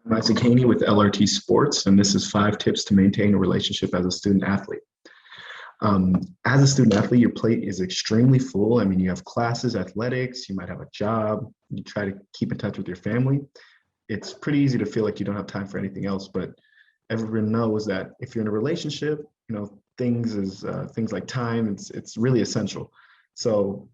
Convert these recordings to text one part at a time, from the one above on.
I'm Isaac Haney with LRT Sports, and this is 5 tips to maintain a relationship as a student athlete. As a student athlete, your plate is extremely full. I mean, you have classes, athletics, you might have a job, you try to keep in touch with your family. It's pretty easy to feel like you don't have time for anything else, but everyone knows that if you're in a relationship, things like time, it's really essential. So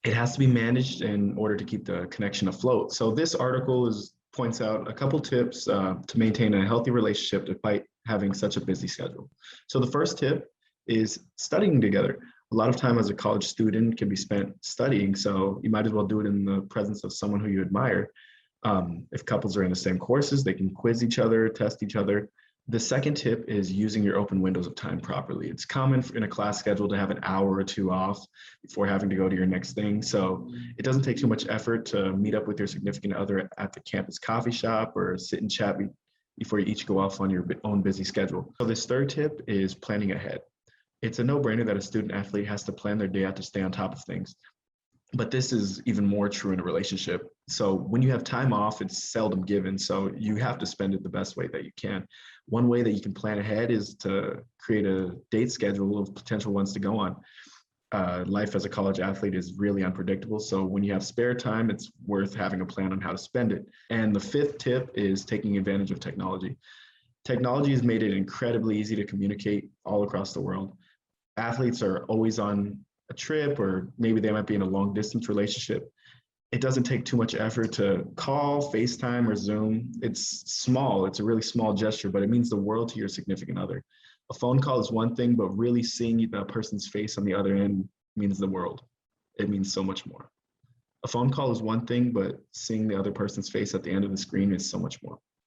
it has to be managed in order to keep the connection afloat. So this article is points out a couple tips to maintain a healthy relationship despite having such a busy schedule. So the first tip is studying together. A lot of time as a college student can be spent studying, so you might as well do it in the presence of someone who you admire. If couples are in the same courses, they can quiz each other, test each other. The second tip is using your open windows of time properly. It's common in a class schedule to have an hour or two off before having to go to your next thing. So it doesn't take too much effort to meet up with your significant other at the campus coffee shop or sit and chat before you each go off on your own busy schedule. So this third tip is planning ahead. It's a no-brainer that a student athlete has to plan their day out to stay on top of things. But this is even more true in a relationship. So when you have time off, it's seldom given. So you have to spend it the best way that you can. One way that you can plan ahead is to create a date schedule of potential ones to go on. Life as a college athlete is really unpredictable. So when you have spare time, it's worth having a plan on how to spend it. And the fifth tip is taking advantage of technology. Technology has made it incredibly easy to communicate all across the world. Athletes are always on a trip, or maybe they might be in a long distance relationship. It doesn't take too much effort to call, FaceTime, or Zoom. It's small, it's a really small gesture, but it means the world to your significant other. A phone call is one thing, but really seeing the person's face on the other end means the world. It means so much more. A phone call is one thing, but seeing the other person's face at the end of the screen is so much more.